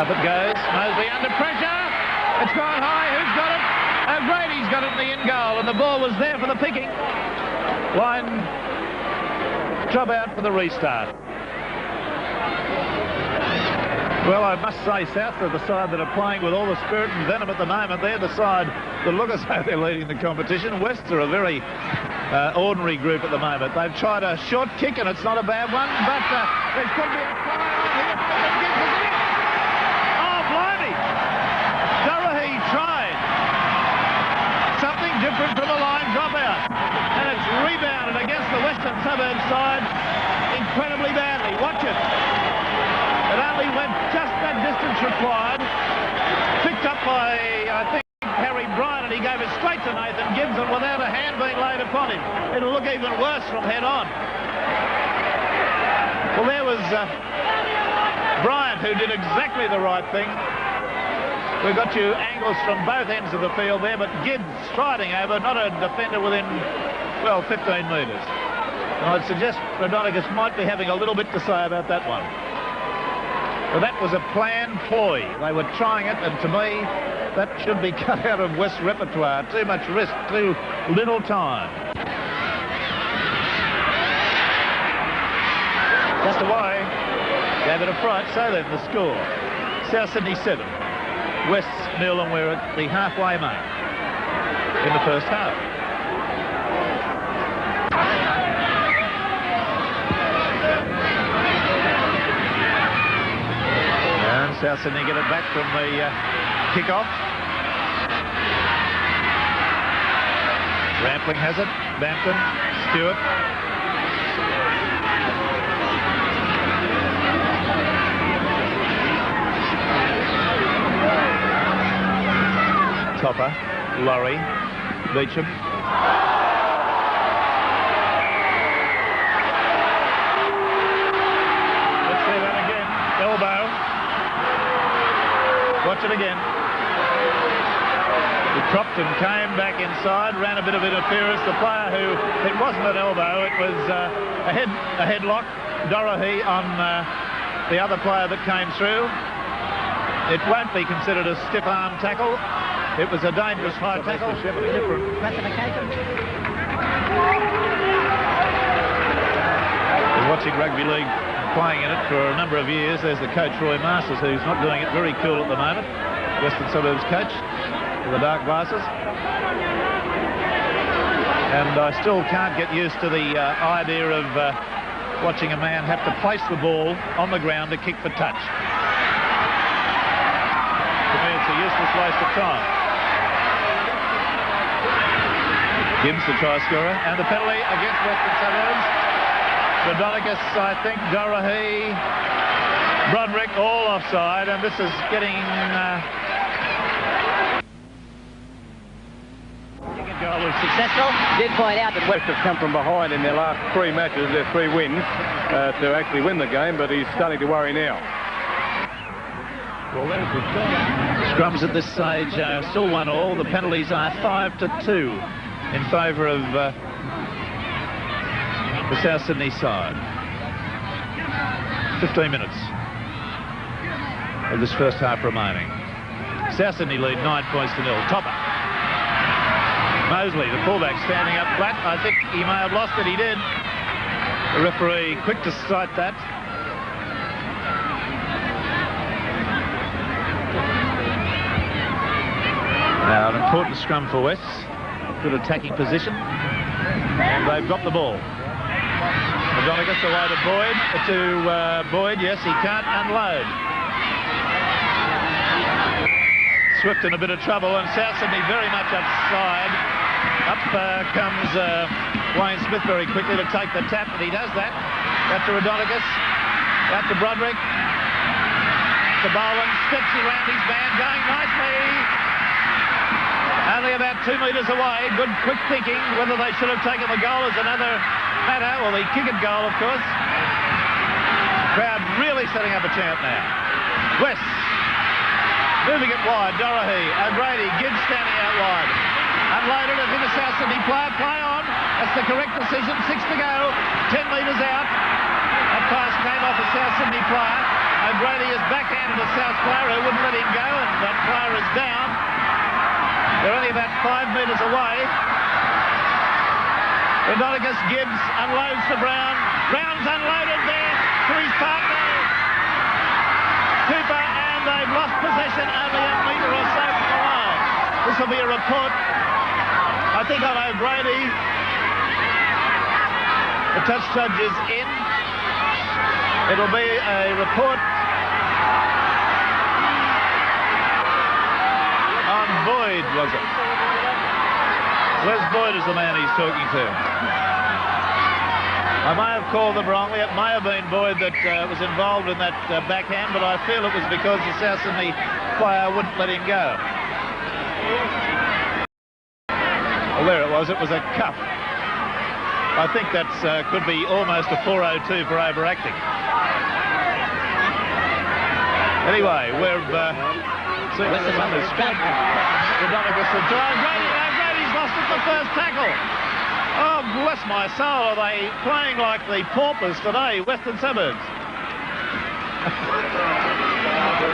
Up it goes. Mosley under pressure. It's gone high. Who's got it? O'Grady's got it in the in goal, and the ball was there for the picking. Line job out for the restart. Well, I must say, South are the side that are playing with all the spirit and venom at the moment. They're the side that look as though they're leading the competition. Wests are a very ordinary group at the moment. They've tried a short kick, and it's not a bad one, but there's going to be a fire on here. Oh, blimey! Durahee tried something different from a line dropout, and it's rebounded against the Western Suburbs side incredibly badly. Watch it. It only went just that distance required. Picked up by, I think, Harry Bryant, and he gave it straight to Nathan Gibson without a hand being laid upon him. It'll look even worse from head on. Well, there was Bryant, who did exactly the right thing. We've got you angles from both ends of the field there, but Gibbs striding over, not a defender within, well, 15 metres. And I'd suggest Rodonicus might be having a little bit to say about that one. But that was a planned ploy. They were trying it, and to me, that should be cut out of West's repertoire. Too much risk, too little time. Just away. Gave it a fright. So then the score. South Sydney 7. West's 0, and we're at the halfway mark in the first half. South Sydney get it back from the kick-off. Rampling has it. Bampton, Stewart. Topper, Laurie, Beecham. Let's see that again. Elbow. Watch it again. He dropped and came back inside, ran a bit of interference. The player who, it wasn't an elbow, it was a headlock. Durahee on the other player that came through. It won't be considered a stiff arm tackle. It was a dangerous high tackle. Been watching rugby league, playing in it for a number of years. There's the coach Roy Masters, who's not doing it very cool at the moment. Western Suburbs coach with the dark glasses. And I still can't get used to the idea of watching a man have to place the ball on the ground to kick for touch. To me, it's a useless waste of time. Gibbs, the try scorer, and the penalty against Western Suburbs. Rodonicus, I think, Durahee, Broderick, all offside, and this is getting... Second goal was successful. Did point out that West have come from behind in their last 3 matches, their 3 wins, to actually win the game, but he's starting to worry now. Scrums at this stage still 1-1. The penalties are 5-2 in favour of... the South Sydney side. 15 minutes of this first half remaining. South Sydney lead 9 points to 0. Topper. Mosley, the fullback, standing up flat. I think he may have lost it. He did. The referee quick to cite that. Now an important scrum for West. Good attacking position. And they've got the ball. Rodonicus away to Boyd. Yes, he can't unload. Swift in a bit of trouble, and South Sydney very much upside. Up comes Wayne Smith very quickly to take the tap, and he does that. Out to Rodonicus. Out to Broderick. To Bowen. Steps around his man, going nicely. Only about 2 metres away. Good quick thinking. Whether they should have taken the goal is another matter. Well, the kick and goal, of course. Crowd really setting up a chant now. West moving it wide. Durahee, O'Grady, Gibbs standing out wide. Unloaded it into South Sydney player. Play on. That's the correct decision. 6 to go. 10 metres out. That pass came off a South Sydney player. O'Grady is backhanded a South player who wouldn't let him go, and that player is down. They're only about 5 metres away. Rodonicus Gibbs unloads to Brown. Brown's unloaded there to his partner, Cooper, and they've lost possession only a metre or so from the line. This will be a report, I think, on O'Grady. The touch judge is in. It'll be a report on Boyd, was it? Where's Boyd is the man he's talking to. I may have called them wrongly. It may have been Boyd that was involved in that backhand, but I feel it was because the South Sydney player wouldn't let him go. Well, there it was. It was a cuff. I think that could be almost a 402 for overacting. Anyway, we're O'Grady's lost at the first tackle. Oh, bless my soul, are they playing like the paupers today, Western Suburbs?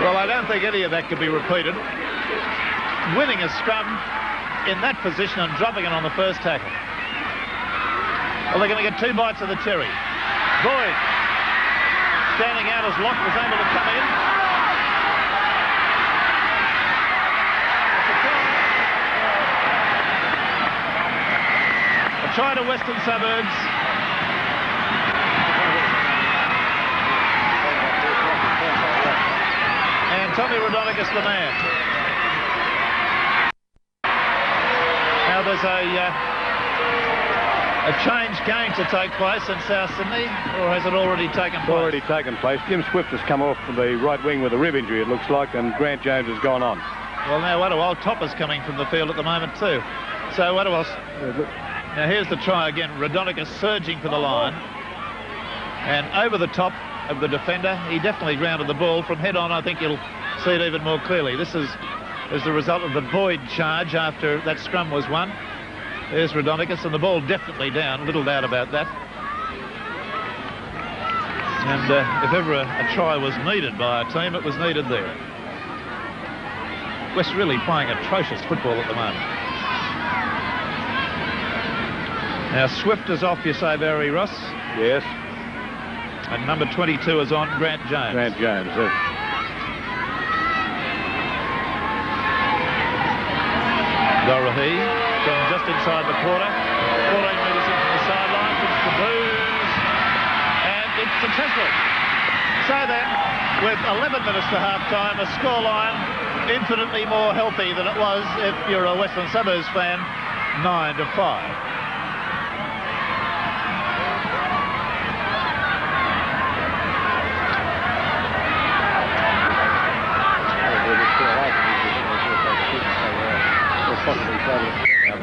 Well, I don't think any of that could be repeated. Winning a scrum in that position and dropping it on the first tackle. Well, they're going to get 2 bites of the cherry. Boyd, standing out as Locke was able to come in. A try to Western Suburbs. And Tommy Rodonicus the man. Now there's a change going to take place in South Sydney, or has it already taken place? Already taken place. Jim Swift has come off the right wing with a rib injury, it looks like, and Grant Jones has gone on. Well, now Old Topper's coming from the field at the moment too. So now here's the try again. Rodonicus surging for the line, and over the top of the defender. He definitely grounded the ball. From head on, I think you'll see it even more clearly. This is the result of the Boyd charge after that scrum was won. There's Rodonicus, and the ball definitely down, little doubt about that. And if ever a try was needed by a team, it was needed there. West really playing atrocious football at the moment. Now Swift is off, you say, Barry Ross? Yes. And number 22 is on, Grant Jones. Grant Jones, yes. Dorahy from just inside the quarter, 14 metres into the sideline, puts the booze, and it's successful. So then, with 11 minutes to half-time, a scoreline infinitely more healthy than it was if you're a Western Suburbs fan, 9-5.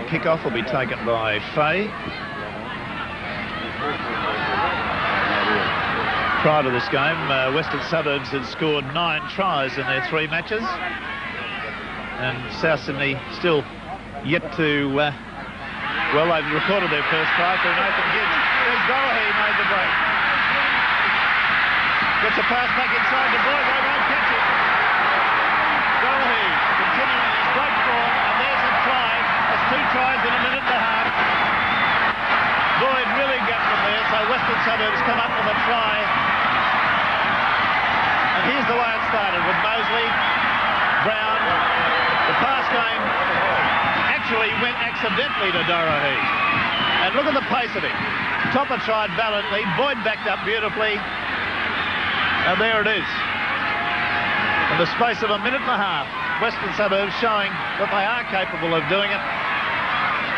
Kick-off will be taken by Fay. Prior to this game, Western Suburbs had scored 9 tries in their 3 matches, and South Sydney still yet to, well, they've recorded their first try for Nathan Gibbs. There's Dorahy made the break. Gets a pass back inside to Boyd, they won't catch it. Dorahy continuing his great form, and there's a try. There's 2 tries in a minute and a half. Boyd really got them there, so Western Suburbs come up with a try. And here's the way it started with Mosley, Brown. The pass game actually went accidentally to Dorahy. And look at the pace of it. Topper tried valiantly, Boyd backed up beautifully. And there it is. In the space of a minute and a half, Western Suburbs showing that they are capable of doing it.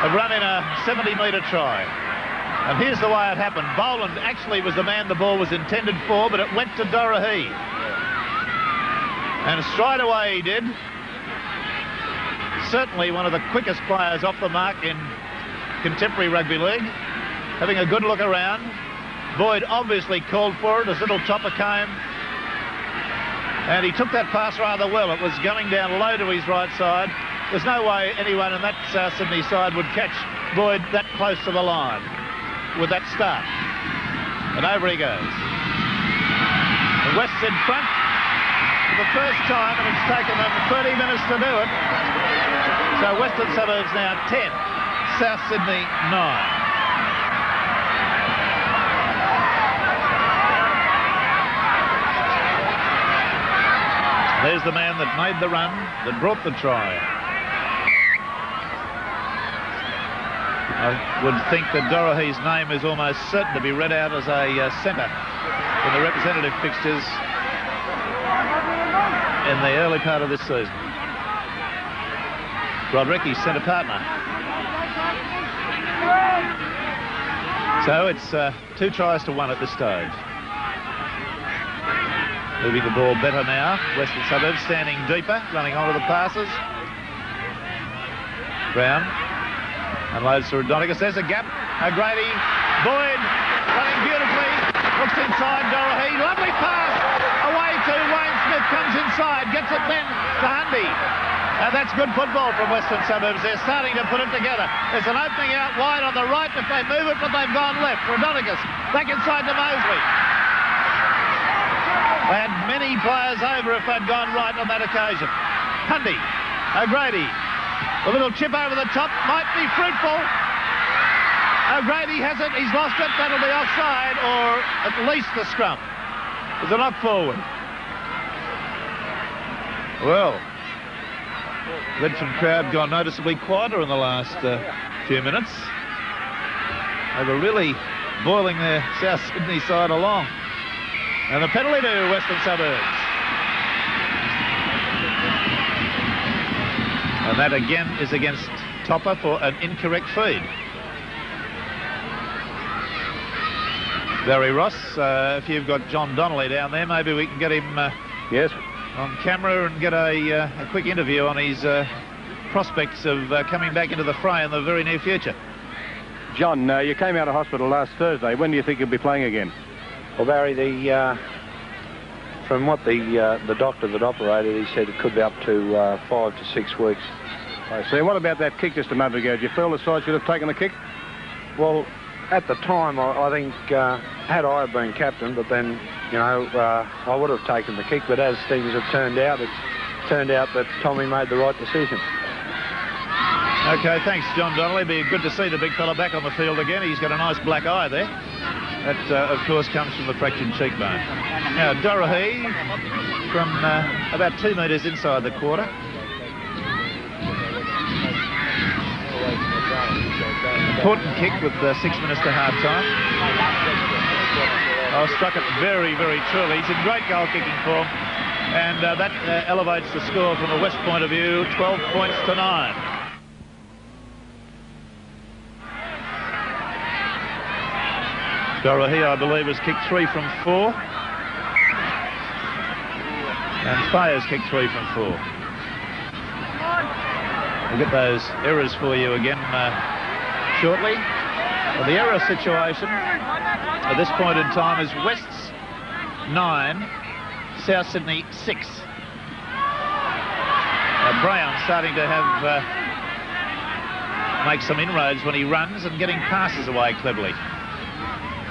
Have run in a 70-metre try. And here's the way it happened. Boland actually was the man the ball was intended for, but it went to Dorahy. And straight away he did. Certainly one of the quickest players off the mark in contemporary rugby league. Having a good look around. Boyd obviously called for it as little Topper came. And he took that pass rather well. It was going down low to his right side. There's no way anyone in that South Sydney side would catch Boyd that close to the line with that start. And over he goes. And West's in front for the first time, and it's taken them 30 minutes to do it. So Western Suburbs now 10, South Sydney 9. There's the man that made the run, that brought the try. I would think that Dorohee's name is almost certain to be read out as a centre in the representative fixtures in the early part of this season. Broderick, his centre partner. So it's 2 tries to 1 at this stage. Moving the ball better now. Western Suburbs standing deeper, running onto the passes. Brown unloads to Adonicus. There's a gap. O'Grady. Boyd running beautifully. Looks inside. Dorohee. Lovely pass. Away to Wayne Smith. Comes inside. Gets it then to Hundy. That's good football from Western Suburbs. They're starting to put it together. There's an opening out wide on the right if they move it, but they've gone left. Adonicus back inside to Mosley. They had many players over if they'd gone right on that occasion. Hundy. O'Grady. A little chip over the top, might be fruitful. O'Grady has it, he's lost it, that'll be offside, or at least the scrum. There's a knock forward. Well, Redfern crowd gone noticeably quieter in the last few minutes. They were really boiling their South Sydney side along. And the penalty to Western Suburbs. And that again is against Topper for an incorrect feed. Barry Ross, if you've got John Donnelly down there, maybe we can get him yes, on camera and get a quick interview on his prospects of coming back into the fray in the very near future. John, you came out of hospital last Thursday. When do you think you'll be playing again? Well, Barry, from what the doctor that operated, he said it could be up to 5 to 6 weeks. I see. What about that kick just a moment ago? Do you feel the side should have taken the kick? Well, at the time, I think had I been captain, but then, you know, I would have taken the kick. But as things have turned out, it's turned out that Tommy made the right decision. OK, thanks, John Donnelly. Be good to see the big fella back on the field again. He's got a nice black eye there. That, of course, comes from the fractured cheekbone. Now, Dorohee from about 2 metres inside the quarter. Important kick with 6 minutes to half-time. Oh, struck it very, very truly. He's in great goal-kicking form. And that elevates the score from a West point of view, 12 points to 9. Dorohee, I believe, has kicked 3 from 4. And Fayer's kicked 3 from 4. We'll get those errors for you again shortly. Well, the error situation at this point in time is West's 9, South Sydney 6. Brown starting to have make some inroads when he runs and getting passes away cleverly.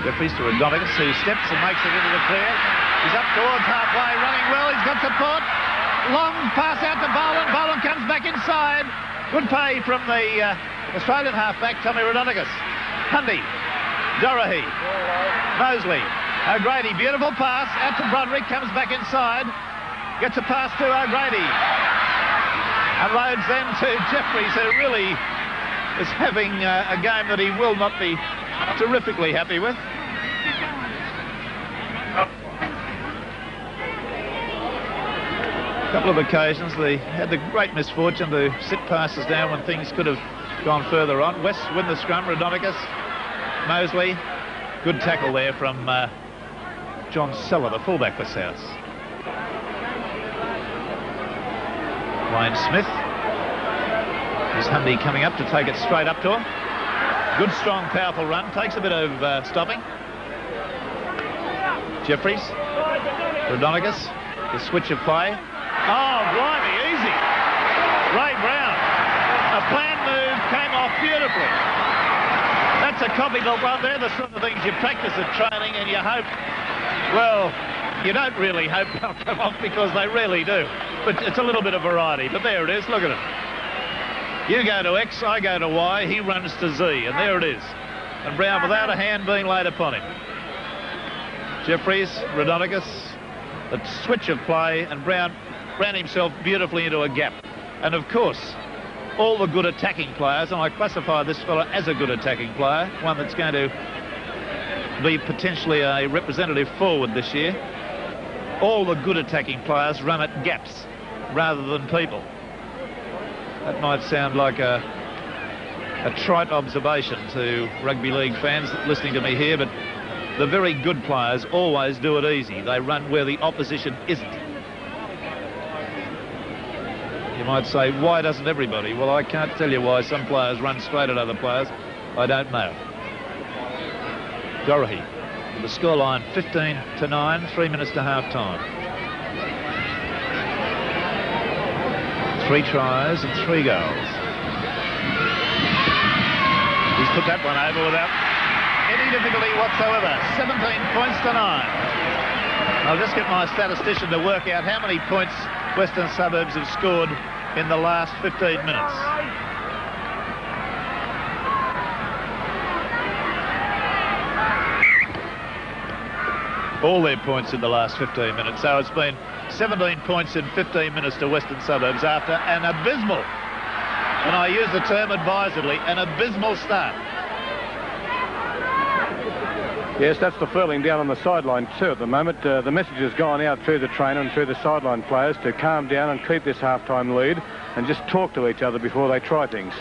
Jeffries to Adonicus, who steps and makes it into the clear. He's up towards halfway, running well. He's got support. Long pass out to Boland. Boland comes back inside. Good pay from the Australian halfback, Tommy Adonicus. Hundy. Dorohee. Mosley. O'Grady. Beautiful pass. Out to Broderick. Comes back inside. Gets a pass to O'Grady. Unloads then to Jeffries, who really is having a game that he will not be terrifically happy with. A couple of occasions they had the great misfortune to sit passes down when things could have gone further on. West win the scrum. Adonicus, Mosley, good tackle there from John Seller, the fullback for South. Wayne Smith. There's Hundy coming up to take it straight up to him. Good, strong, powerful run. Takes a bit of stopping. Jeffries. Adonicus. The switch of play. Oh, blimey, easy. Ray Brown. A planned move came off beautifully. That's a copybook one. They're the sort of things you practice at training and you hope, well, You don't really hope they'll come off because they really do. But it's a little bit of variety. But there it is. Look at it. You go to X, I go to Y. He runs to Z. And there it is. And Brown without a hand being laid upon him. Jeffries, Radonicus, the switch of play, and Brown ran himself beautifully into a gap. And of course, all the good attacking players, and I classify this fella as a good attacking player, one that's going to be potentially a representative forward this year. All the good attacking players run at gaps rather than people. That might sound like a trite observation to rugby league fans listening to me here, but the very good players always do it easy. They run where the opposition isn't. You might say, why doesn't everybody? Well, I can't tell you why some players run straight at other players. I don't know. Dorothy, the scoreline 15-9, 3 minutes to half-time. 3 tries and 3 goals. He's put that one over without any difficulty whatsoever. 17 points to 9. I'll just get my statistician to work out how many points Western Suburbs have scored in the last 15 minutes. All their points in the last 15 minutes. So it's been 17 points in 15 minutes to Western Suburbs after an abysmal, and I use the term advisedly, an abysmal start. Yes, that's the feeling down on the sideline too at the moment. The message has gone out through the trainer and through the sideline players to calm down and keep this half-time lead and just talk to each other before they try things.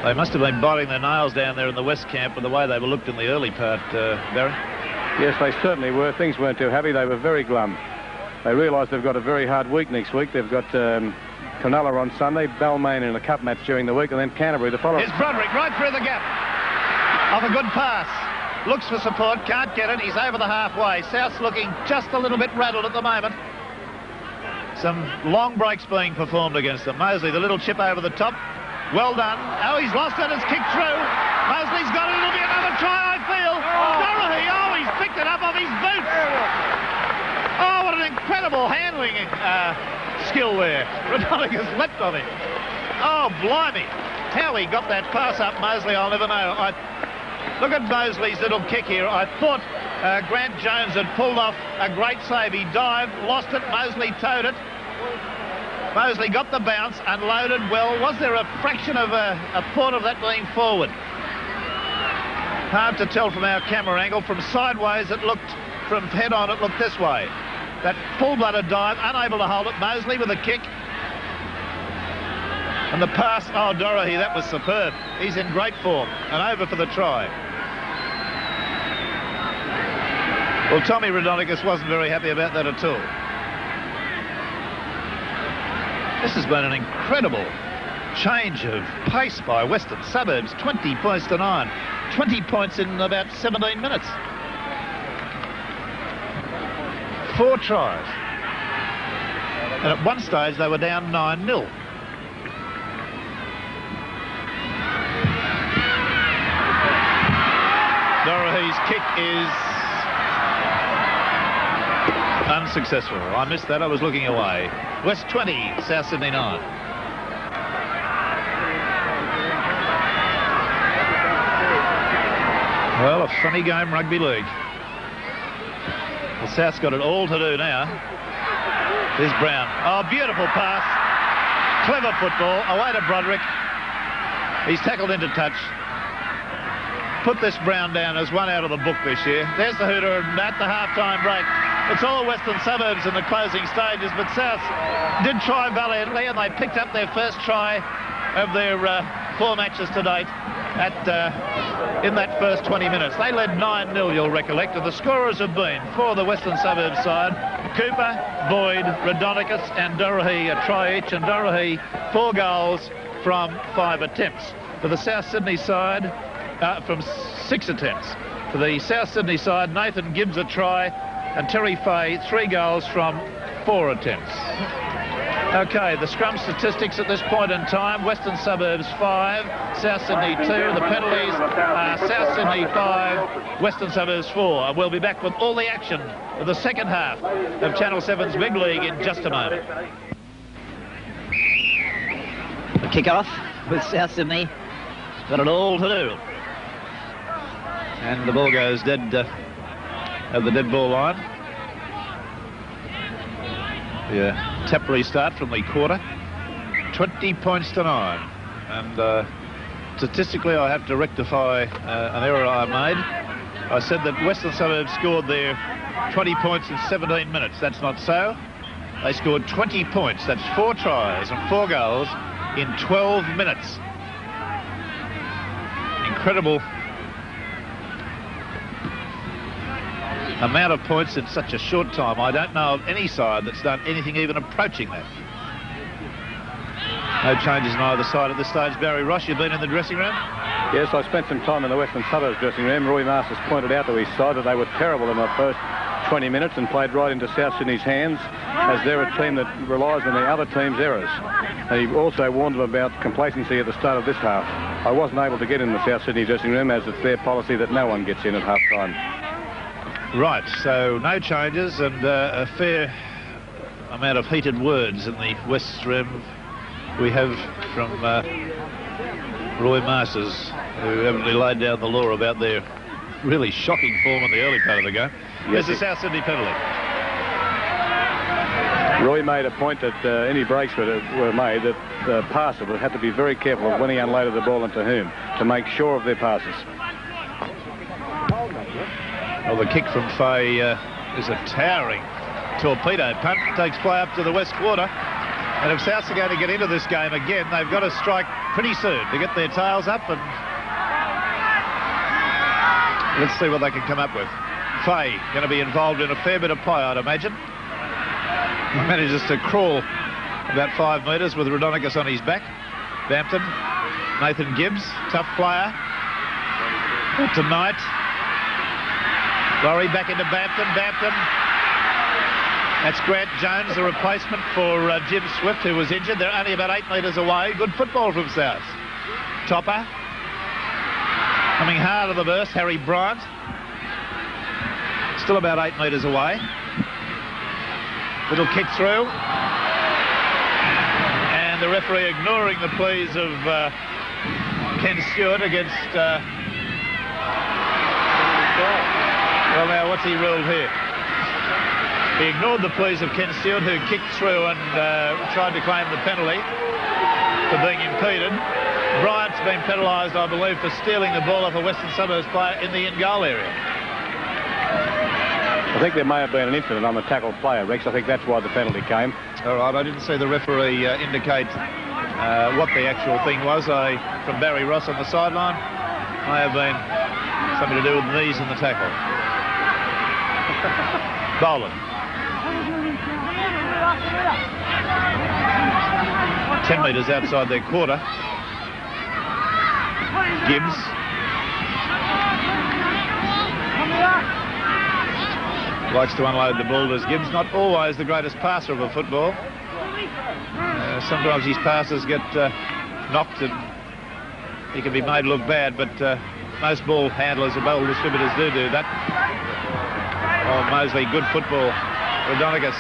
They must have been biting their nails down there in the West camp with the way they were looked in the early part, Barry. Yes, they certainly were. Things weren't too happy. They were very glum. They realise they've got a very hard week next week. They've got Cronulla on Sunday, Balmain in a cup match during the week, and then Canterbury the following. Here's Broderick right through the gap. Off a good pass. Looks for support, can't get it. He's over the halfway. South's looking just a little bit rattled at the moment. Some long breaks being performed against them. Mosley, the little chip over the top. Well done. Oh, he's lost it. It's kicked through. Mosley's got it. It'll be another try, I feel. Dorothy, oh, he's picked it up off his boot. Oh, what an incredible handling skill there. Radonicus leapt on him. Oh, blimey. How he got that pass up, Mosley, I'll never know. Look at Mosley's little kick here. I thought Grant Jones had pulled off a great save. He dived, lost it. Mosley towed it. Mosley got the bounce, unloaded well. Was there a fraction of a thought of that being forward? Hard to tell from our camera angle. From sideways it looked, from head on it looked this way. That full-blooded dive, unable to hold it. Mosley with a kick. And the pass, oh, Dorothy, that was superb. He's in great form. And over for the try. Well, Tommy Radonicus wasn't very happy about that at all. This has been an incredible change of pace by Western Suburbs. 20 points to 9. 20 points in about 17 minutes. 4 tries. And at one stage they were down 9-0. Dorothy's kick is unsuccessful. I missed that. I was looking away. West 20, South Sydney 9. Well, a funny game, rugby league. The South's got it all to do now. Here's Brown. Oh, beautiful pass. Clever football. Away to Broderick. He's tackled into touch. Put this Brown down as one out of the book this year. There's the hooter at the half-time break. It's all Western Suburbs in the closing stages, but South did try valiantly, and they picked up their first try of their 4 matches to date in that first 20 minutes. They led 9-0, you'll recollect, and the scorers have been, for the Western Suburbs side, Cooper, Boyd, Radonicus and Dorothy, a try each, and Dorothy 4 goals from 5 attempts. For the South Sydney side, from 6 attempts. For the South Sydney side, Nathan Gibbs a try, and Terry Fay 3 goals from 4 attempts. Okay, the scrum statistics at this point in time: Western Suburbs 5, South Sydney 2. The penalties are South Sydney 5, Western Suburbs 4. We'll be back with all the action of the second half of Channel 7's Big League in just a moment. The kick-off with South Sydney. Got it all to do. And the ball goes dead at the dead ball line. Yeah, tap restart from the quarter. 20 points to 9. And statistically, I have to rectify an error I made. I said that Western Suburbs scored their 20 points in 17 minutes. That's not so. They scored 20 points. That's 4 tries and 4 goals in 12 minutes. Incredible amount of points in such a short time. I don't know of any side that's done anything even approaching that. No changes on either side at this stage. Barry Ross, you've been in the dressing room? Yes, I spent some time in the Western Suburbs dressing room. Roy Masters pointed out to his side that they were terrible in the first 20 minutes and played right into South Sydney's hands, as they're a team that relies on the other team's errors. And he also warned them about complacency at the start of this half. I wasn't able to get in the South Sydney dressing room, as it's their policy that no one gets in at half-time. Right, so no changes and a fair amount of heated words in the West room we have from Roy Masters, who evidently laid down the law about their really shocking form in the early part of the game. Yes, there's the South Sydney penalty. Roy made a point that any breaks were made, that the passer would have to be very careful of when he unloaded the ball and to whom, to make sure of their passes. Well, the kick from Fay is a towering torpedo punt. Takes play up to the west quarter. And if Souths are going to get into this game again, they've got to strike pretty soon to get their tails up. And let's see what they can come up with. Fay going to be involved in a fair bit of play, I'd imagine. He manages to crawl about 5 metres with Rodonicus on his back. Bampton, Nathan Gibbs, tough player. Tonight. Laurie back into Bampton. That's Grant Jones, the replacement for Jim Swift, who was injured. They're only about 8 metres away. Good football from South. Topper. Coming hard on the burst, Harry Bryant. Still about 8 metres away. Little kick through. And the referee ignoring the pleas of Ken Stewart against... well, now, what's he ruled here? He ignored the pleas of Ken Stewart, who kicked through and tried to claim the penalty for being impeded. Bryant's been penalised, I believe, for stealing the ball off a Western Suburbs player in the in-goal area. I think there may have been an incident on the tackled player, Rex. I think that's why the penalty came. All right, I didn't see the referee indicate what the actual thing was. From Barry Ross on the sideline, may have been something to do with the knees in the tackle. Boland. 10 metres outside their quarter. Gibbs. Likes to unload the ball, does Gibbs. Not always the greatest passer of a football. Sometimes his passes get knocked and he can be made look bad, but most ball handlers or ball distributors do that. Oh, Mosley, good football. Rodonicus,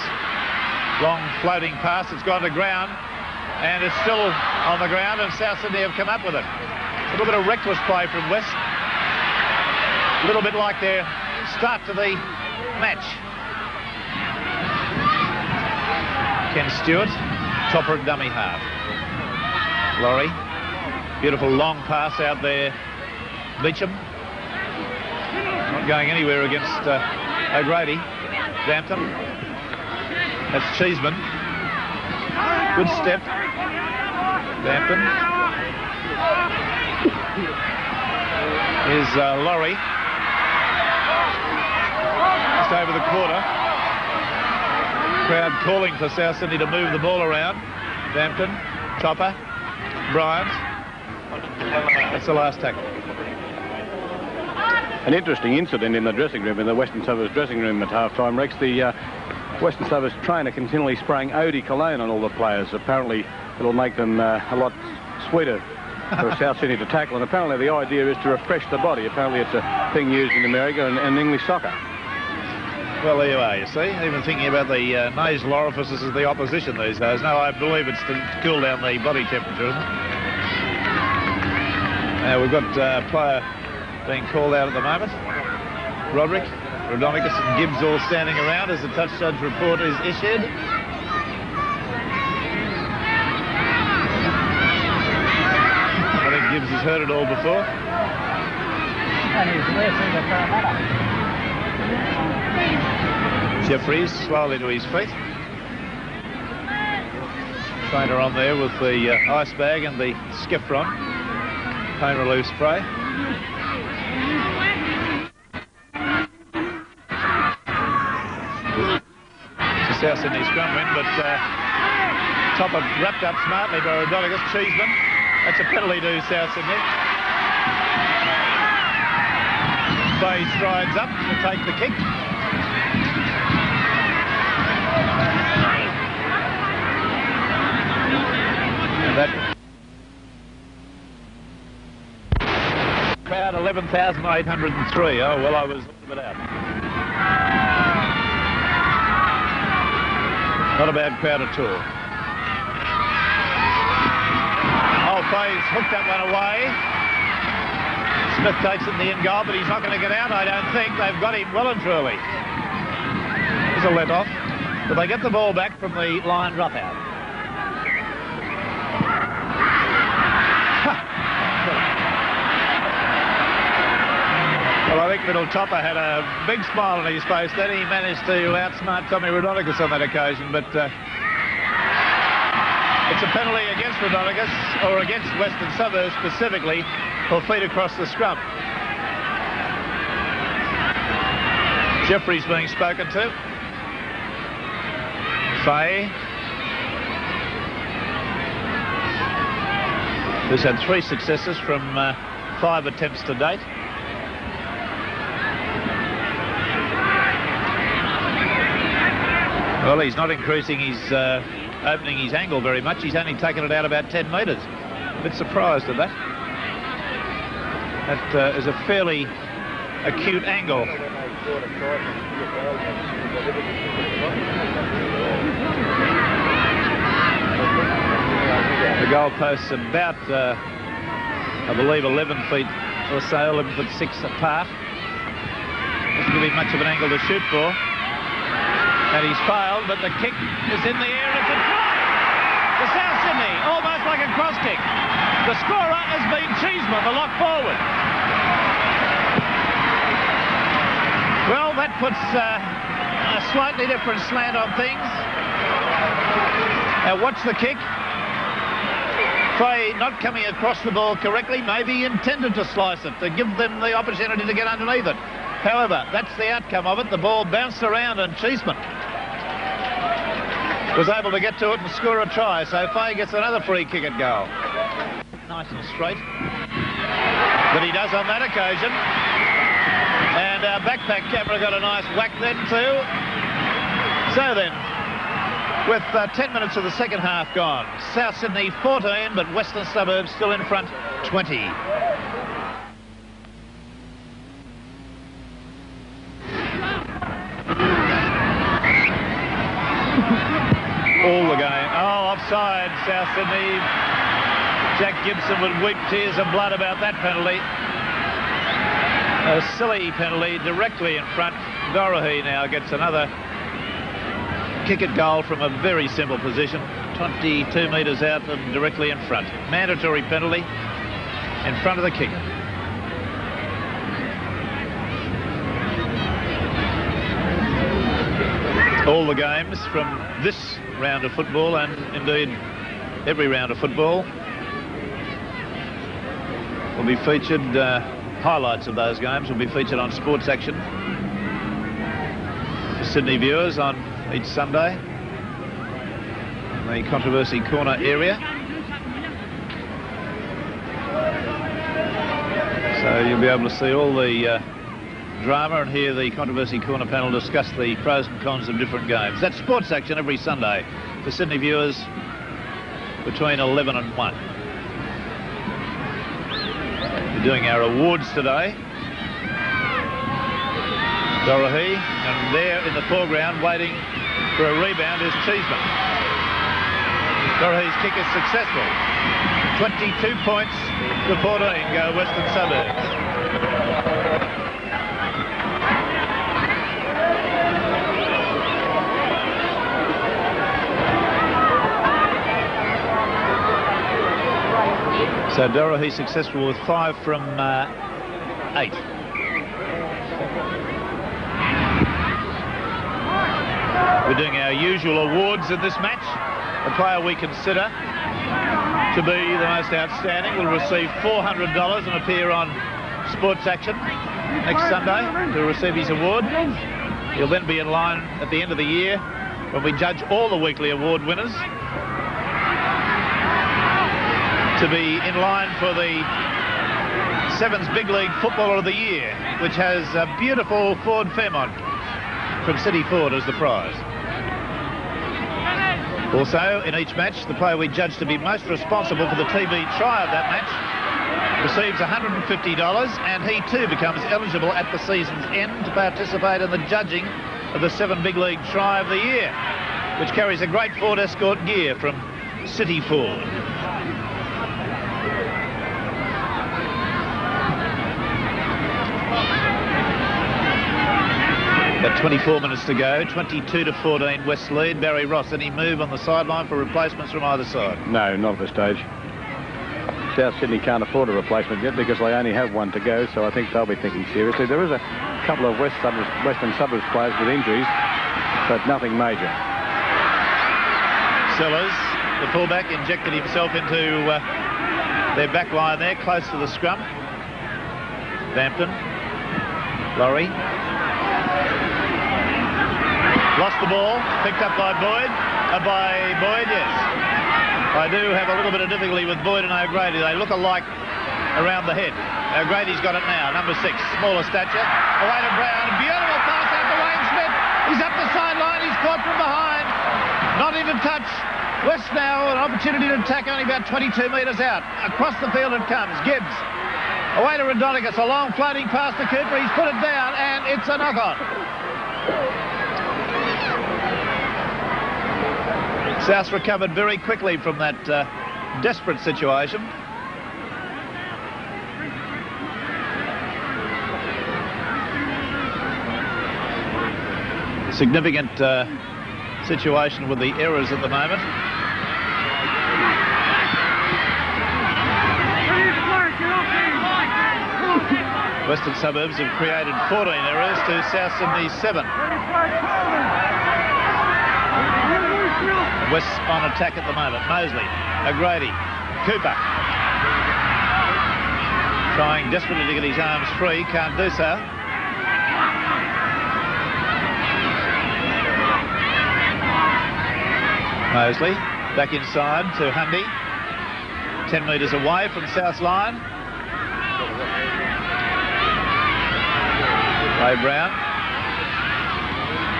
long floating pass. It's gone to ground, and it's still on the ground, and South Sydney have come up with it. A little bit of reckless play from West. A little bit like their start to the match. Ken Stewart, topper at dummy half. Laurie, beautiful long pass out there. Beecham, not going anywhere against O'Grady. Bampton. That's Cheeseman. Good step. Bampton. Here's Laurie. Just over the quarter. Crowd calling for South Sydney to move the ball around. Bampton. Topper. Bryant. That's the last tackle. an interesting incident in the dressing room, in the Western Suburbs dressing room at half-time, Rex. The Western Suburbs trainer continually spraying eau de cologne on all the players. Apparently it'll make them a lot sweeter for South Sydney to tackle, and apparently the idea is to refresh the body. Apparently it's a thing used in America and English soccer. Well, there you are, you see. Even thinking about the nasal orifices of the opposition these days. No, I believe it's to cool down the body temperature, isn't it? Now, we've got a player being called out at the moment. Roderick, Rodonicus and Gibbs all standing around as the touch judge report is issued. I think Gibbs has heard it all before. Jeffries slowly to his feet. Trainer on there with the ice bag and the Skiffron pain relief spray. It's a South Sydney scrum win, but Topper wrapped up smartly by Rodonicus. Cheeseman. That's a penalty to South Sydney. Bay strides up to take the kick. And that crowd 11,803. Oh, well, I was a little bit out. Not a bad crowd at all. Oh, Faye's hooked that one away. Smith takes it in the end goal, but he's not going to get out, I don't think. They've got him well and truly. There's a let-off. But they get the ball back from the line drop-out. Well, I think little Topper had a big smile on his face. Then he managed to outsmart Tommy Rodonicus on that occasion, but it's a penalty against Rodonicus, or against Western Suburbs specifically, for feet across the scrum. Jeffries being spoken to. Faye, who's had 3 successes from 5 attempts to date. Well, he's not increasing his opening his angle very much. He's only taken it out about 10 metres. A bit surprised at that. That is a fairly acute angle. The goalposts about, I believe, 11 feet or so, 11 foot 6 apart. Doesn't give him much of an angle to shoot for. And he's failed, but the kick is in the air. It's a try to South Sydney, almost like a cross kick. The scorer has been Cheeseman, the lock forward. Well, that puts a slightly different slant on things. Now watch the kick. Faye not coming across the ball correctly, maybe intended to slice it, to give them the opportunity to get underneath it. However, that's the outcome of it. The ball bounced around and Cheeseman was able to get to it and score a try. So Faye gets another free kick at goal. Nice and straight. But he does on that occasion. And our backpack camera got a nice whack then too. So then, with 10 minutes of the second half gone, South Sydney 14, but Western Suburbs still in front 20. All the game. Oh, offside, South Sydney. Jack Gibson would weep tears of blood about that penalty. A silly penalty directly in front. Dorohey now gets another kick at goal from a very simple position. 22 metres out and directly in front. Mandatory penalty in front of the kicker. All the games from this round of football, and indeed every round of football, will be featured, highlights of those games will be featured on Sports Action for Sydney viewers on each Sunday in the Controversy Corner area. So you'll be able to see all the drama and hear the Controversy Corner panel discuss the pros and cons of different games. That's Sports Action every Sunday for Sydney viewers between 11 and 1. We're doing our awards today. Dorohee, and there in the foreground waiting for a rebound is Cheeseman. Dorohee's kick is successful. 22 points to 14 go Western Suburbs. So Dorohee successful with 5 from 8. We're doing our usual awards in this match. The player we consider to be the most outstanding will receive $400 and appear on Sports Action next Sunday to receive his award. He'll then be in line at the end of the year when we judge all the weekly award winners to be in line for the Sevens Big League Footballer of the Year, which has a beautiful Ford Fairmont from City Ford as the prize. Also, in each match, the player we judge to be most responsible for the TV try of that match receives $150, and he too becomes eligible at the season's end to participate in the judging of the 7 Big League Try of the Year, which carries a great Ford Escort gear from City Ford. About 24 minutes to go, 22-14 West lead. Barry Ross, any move on the sideline for replacements from either side? No, not at this stage. South Sydney can't afford a replacement yet because they only have one to go, so I think they'll be thinking seriously. There is a couple of Western Suburbs players with injuries, but nothing major. Sellers, the fullback, injected himself into their back line there, close to the scrum. Bampton, Laurie. Lost the ball, picked up by Boyd. Yes. I do have a little bit of difficulty with Boyd and O'Grady. They look alike around the head. O'Grady's got it now, number 6, smaller stature. Away to Brown, beautiful pass out to Wayne Smith. He's up the sideline, he's caught from behind. Not into touch. West now, an opportunity to attack, only about 22 metres out. Across the field it comes, Gibbs. Away to Redonicus, a long floating pass to Cooper. He's put it down, and it's a knock-on. South recovered very quickly from that desperate situation. Significant situation with the errors at the moment. Western Suburbs have created 14 errors to South Sydney's 7. West on attack at the moment. Mosley, O'Grady, Cooper. Trying desperately to get his arms free, can't do so. Mosley, back inside to Hundy. 10 metres away from South's line. Ray Brown.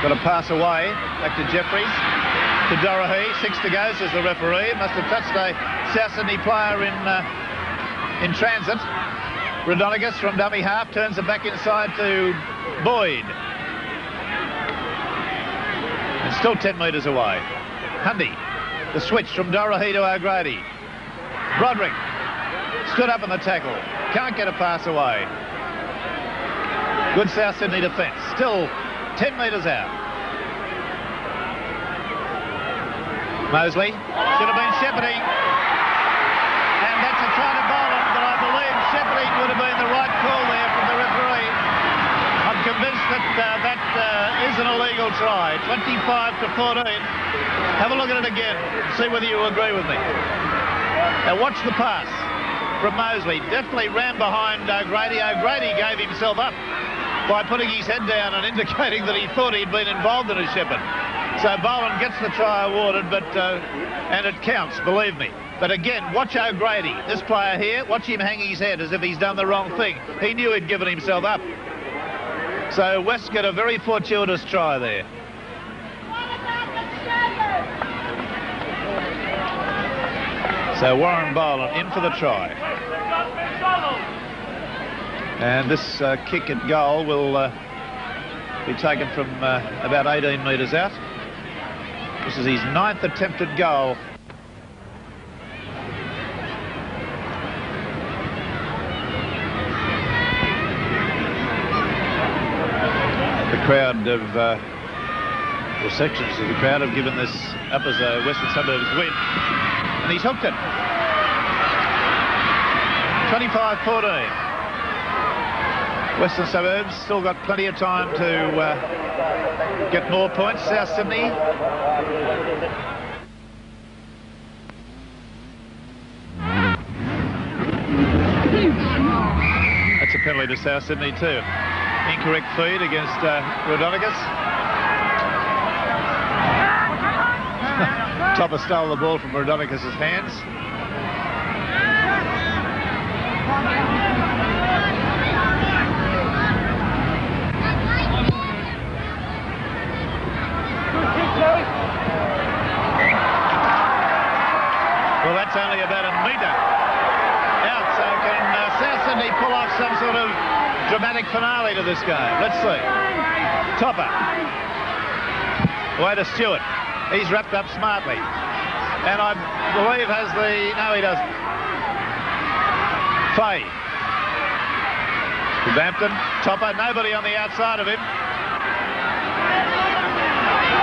Got a pass away, back to Jeffries. To Dorohee, 6 to go, says the referee. Must have touched a South Sydney player in transit. Redonicus from dummy half turns it back inside to Boyd. It's still 10 metres away. Hundy, the switch from Dorohee to O'Grady. Broderick stood up in the tackle. Can't get a pass away. Good South Sydney defence. Still 10 metres out. Mosley should have been shepherding, and that's a try to Boland, but I believe shepherding would have been the right call there from the referee. I'm convinced that that is an illegal try. 25-14. Have a look at it again and see whether you agree with me. Now watch the pass from Mosley. Definitely ran behind O'Grady. O'Grady gave himself up by putting his head down and indicating that he thought he'd been involved in a shepherd. So Boland gets the try awarded, but and it counts, believe me. But again, watch O'Grady, this player here, watch him hang his head as if he's done the wrong thing. He knew he'd given himself up. So West get a very fortuitous try there. So Warren Boland in for the try. And this kick at goal will be taken from about 18 metres out. This is his 9th attempted goal. The crowd of, or sections of the crowd have given this up as a Western Suburbs win. And he's hooked it. 25-14. Western Suburbs still got plenty of time to get more points. South Sydney. That's a penalty to South Sydney too. Incorrect feed against Redfern. Topper stole the ball from Redfern's hands. Well, that's only about a metre out, so can South Sydney pull off some sort of dramatic finale to this game? Let's see. Topper. Away to Stewart. He's wrapped up smartly. And I believe has the... No, he doesn't. Fay. To Bampton. Topper. Nobody on the outside of him.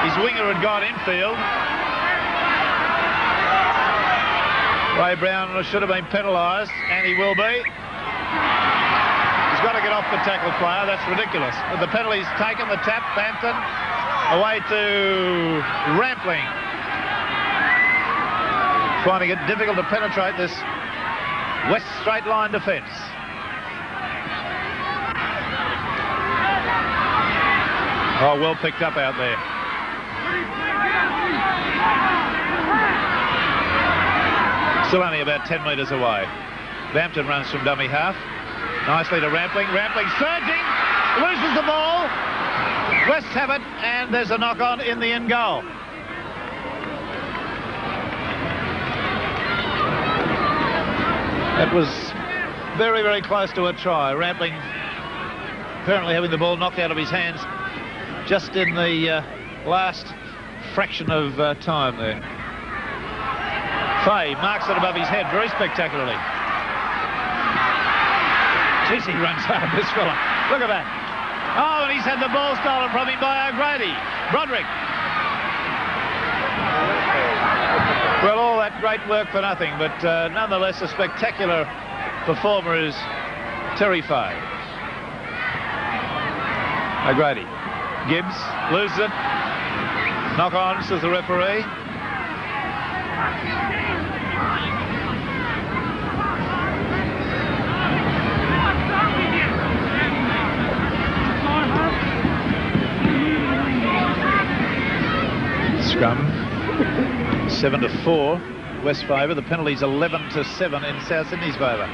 His winger had gone infield. Ray Brown should have been penalised, and he will be. He's got to get off the tackle player. That's ridiculous. But the penalty's taken. The tap. Bampton. Away to Rampling. Finding it difficult to penetrate this West straight line defence. Oh, well picked up out there. Still only about 10 metres away. Bampton runs from dummy half. Nicely to Rampling. Rampling surging. Loses the ball. West have it, and there's a knock-on in the end goal. That was very, very close to a try. Rampling apparently having the ball knocked out of his hands just in the last fraction of time there. Fay marks it above his head very spectacularly. Jeez, he runs hard, this fella. Look at that. Oh, and he's had the ball stolen from him by O'Grady. Broderick. Well, all that great work for nothing, but nonetheless a spectacular performer is Terry Fay. O'Grady. Gibbs loses it. Knock on, says the referee. Scrum 7-4 West favour. The penalty's 11-7 in South Sydney's favour.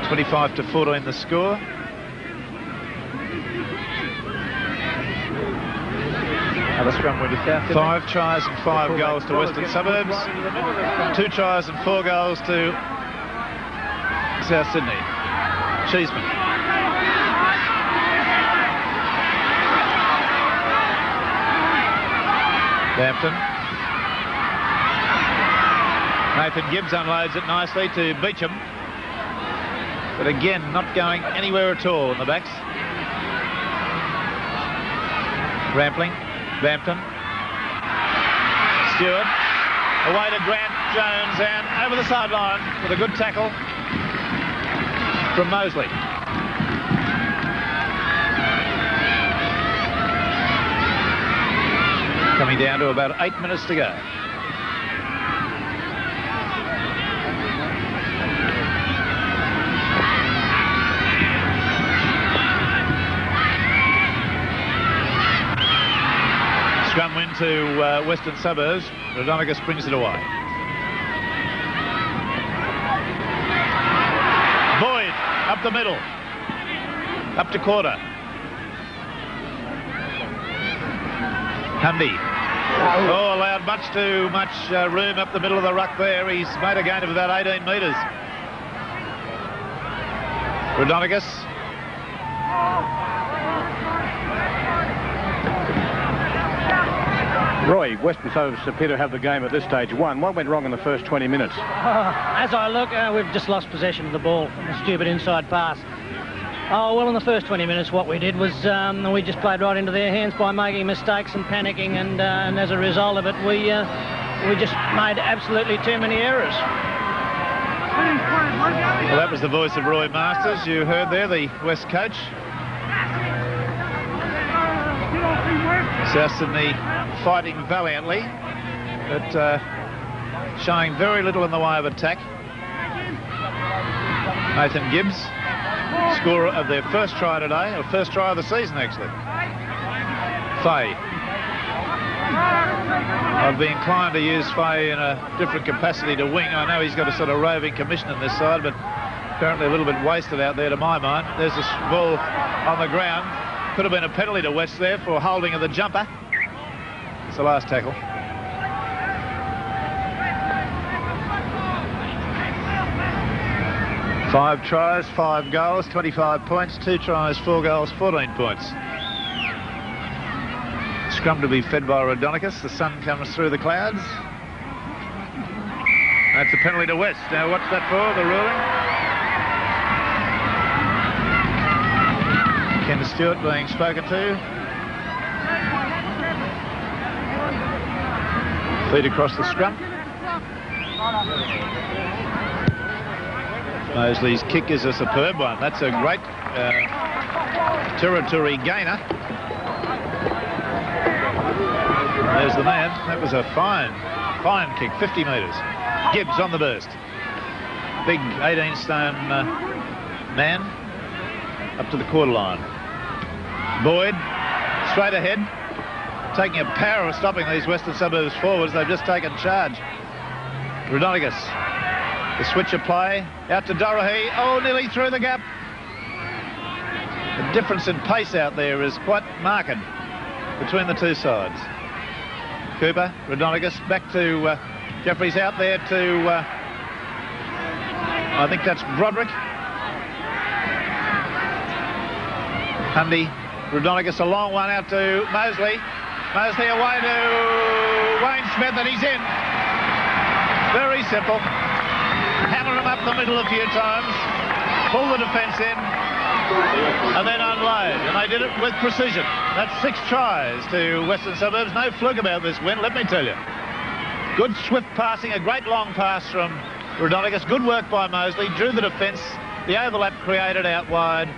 25-14 the score. Another scrum win to South Sydney. 5 tries and 5 goals to Western Suburbs. 2 tries and 4 goals to South Sydney. Cheeseman. Bampton. Nathan Gibbs unloads it nicely to Beecham. But again, not going anywhere at all in the backs. Rampling. Bampton. Stewart. Away to Grant Jones and over the sideline with a good tackle from Mosley. Coming down to about 8 minutes to go. Scrum win to Western Suburbs. Redfern brings it away. Boyd up the middle. Up to quarter. Hundy. Oh, allowed much too much room up the middle of the ruck there. He's made a gain of about 18 metres. Rodonicus. Roy, Western Suburbs appear to have the game at this stage. What went wrong in the first 20 minutes? As I look, we've just lost possession of the ball. A stupid inside pass. Oh, well, in the first 20 minutes, what we did was we just played right into their hands by making mistakes and panicking, and as a result of it, we just made absolutely too many errors. Well, that was the voice of Roy Masters. You heard there, the West coach. South Sydney fighting valiantly, but showing very little in the way of attack. Nathan Gibbs, scorer of their first try today, or first try of the season actually. Fay. I'd be inclined to use Fay in a different capacity to wing. I know he's got a sort of roving commission on this side, but apparently a little bit wasted out there to my mind. There's this ball on the ground. Could have been a penalty to West there for holding of the jumper. It's the last tackle. Five tries, 5 goals, 25 points, 2 tries, 4 goals, 14 points. Scrum to be fed by Rodonicus. The sun comes through the clouds. That's a penalty to West. Now what's that for, the ruling? Ken Stewart being spoken to. Feed across the scrum. Mosley's kick is a superb one. That's a great territory gainer. There's the man. That was a fine kick, 50 metres. Gibbs on the burst. Big 18-stone man up to the quarter line. Boyd, straight ahead, taking a power of stopping these Western Suburbs forwards. They've just taken charge. Rodonicus, the switch of play, out to Dorohey. Oh, nearly through the gap. The difference in pace out there is quite marked between the two sides. Cooper, Rodonicus, back to Jeffries, out there to, I think that's Broderick. Hundy, Rodonicus, a long one out to Mosley. Mosley away to Wayne Smith, and he's in. Very simple. Hammer him up the middle a few times, pull the defence in, and then unload. And they did it with precision. That's 6 tries to Western Suburbs. No fluke about this win, let me tell you. Good swift passing, a great long pass from Rodonicus. Good work by Mosley, drew the defence. The overlap created out wide.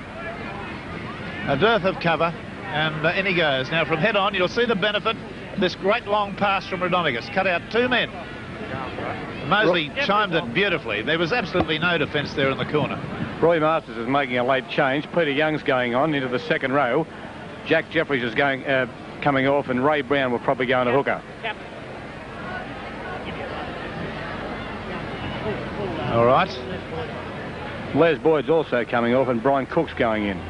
A dearth of cover, and in he goes. Now from head on, you'll see the benefit of this great long pass from Rodonicus. Cut out 2 men. Mosley chimed it beautifully. There was absolutely no defence there in the corner. Roy Masters is making a late change. Peter Young's going on into the second row. Jack Jeffries is coming off, and Ray Brown will probably go on a hooker. All right. Les Boyd's also coming off, and Brian Cook's going in.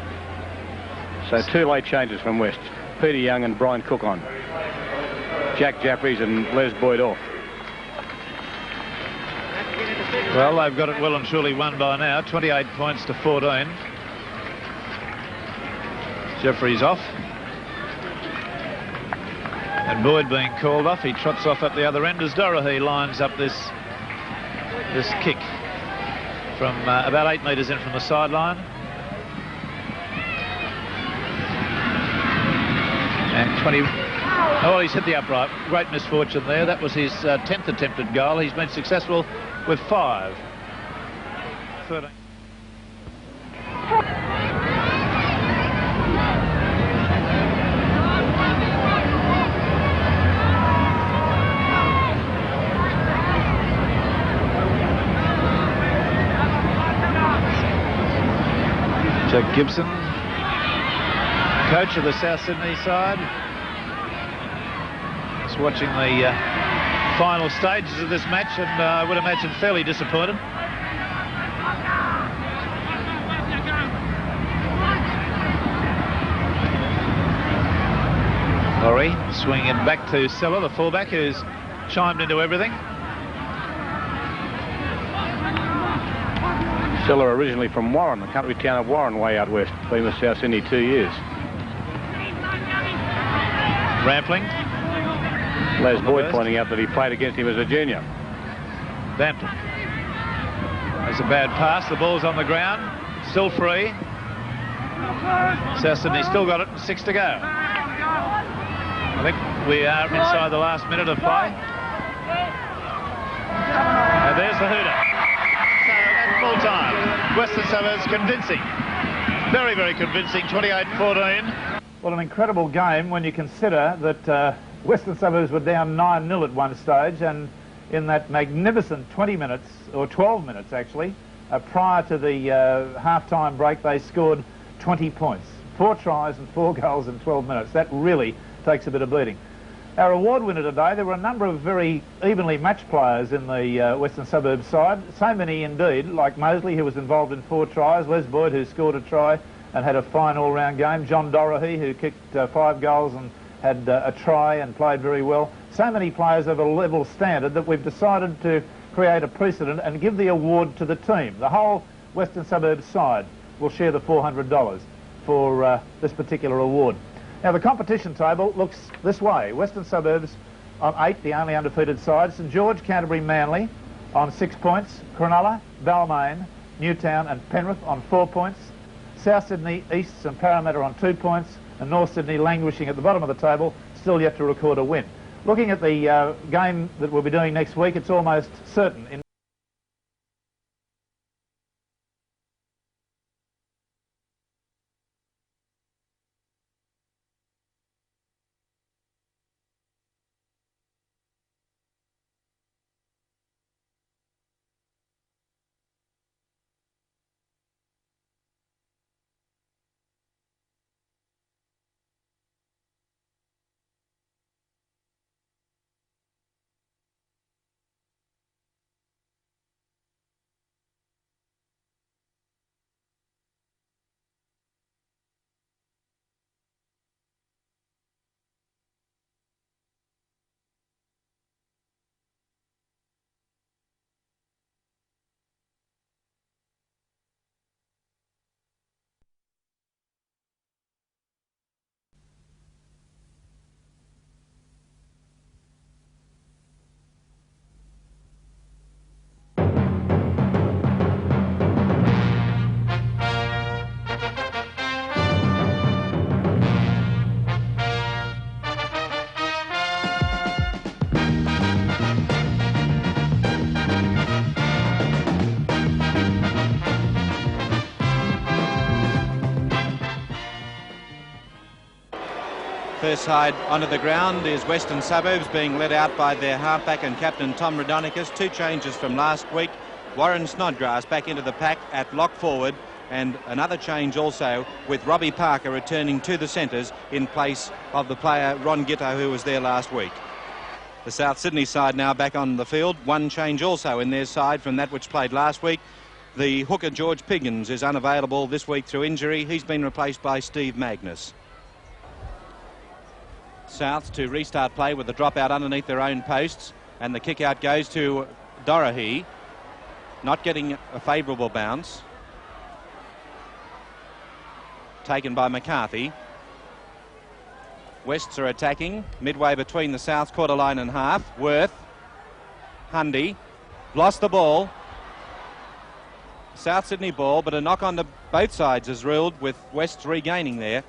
So 2 late changes from West. Peter Young and Brian Cook on. Jack Jeffries and Les Boyd off. Well, they've got it well and surely won by now. 28 points to 14. Jeffries off. And Boyd being called off. He trots off at the other end as Dorohey lines up this kick from about 8 metres in from the sideline. And 20... Oh, he's hit the upright. Great misfortune there. That was his 10th attempted goal. He's been successful with 5. 13. Jack Gibson, coach of the South Sydney side, is watching the final stages of this match, and I would imagine fairly disappointed. Laurie swinging it back to Silla, the fullback, who's chimed into everything. Silla originally from Warren, the country town of Warren, way out west. Been with South Sydney 2 years. Rampling. Les Boyd pointing out that he played against him as a junior. Bampton. That's a bad pass. The ball's on the ground. Still free. South Sydney still got it. 6 to go. I think we are inside the last minute of play. And there's the hooter. So at full time, Western Suburbs convincing. Very, very convincing. 28-14. Well, an incredible game when you consider that Western Suburbs were down 9-0 at one stage, and in that magnificent 20 minutes, or 12 minutes actually, prior to the half-time break, they scored 20 points. 4 tries and 4 goals in 12 minutes. That really takes a bit of beating. Our award winner today, there were a number of very evenly matched players in the Western Suburbs side. So many indeed, like Mosley, who was involved in 4 tries, Les Boyd, who scored a try and had a fine all-round game, John Dorahy, who kicked 5 goals and had a try and played very well. So many players of a level standard that we've decided to create a precedent and give the award to the team. The whole Western Suburbs side will share the $400 for this particular award. Now, the competition table looks this way. Western Suburbs on 8, the only undefeated side. St George, Canterbury, Manly on 6 points. Cronulla, Balmain, Newtown and Penrith on 4 points. South Sydney, Easts and Parramatta on 2 points. And North Sydney languishing at the bottom of the table, still yet to record a win. Looking at the game that we'll be doing next week, it's almost certain. First side onto the ground is Western Suburbs, being led out by their halfback and captain Tom Radonicus. 2 changes from last week. Warren Snodgrass back into the pack at lock forward, and another change also with Robbie Parker returning to the centres in place of the player Ron Gitto, who was there last week. The South Sydney side now back on the field. 1 change also in their side from that which played last week. The hooker George Piggins is unavailable this week through injury. He's been replaced by Steve Magnus. Souths to restart play with the drop out underneath their own posts, and the kick out goes to Dorahy, not getting a favourable bounce. Taken by McCarthy. Wests are attacking midway between the South quarter line and half. Worth, Hundy, lost the ball. South Sydney ball, but a knock on to both sides is ruled, with Wests regaining there.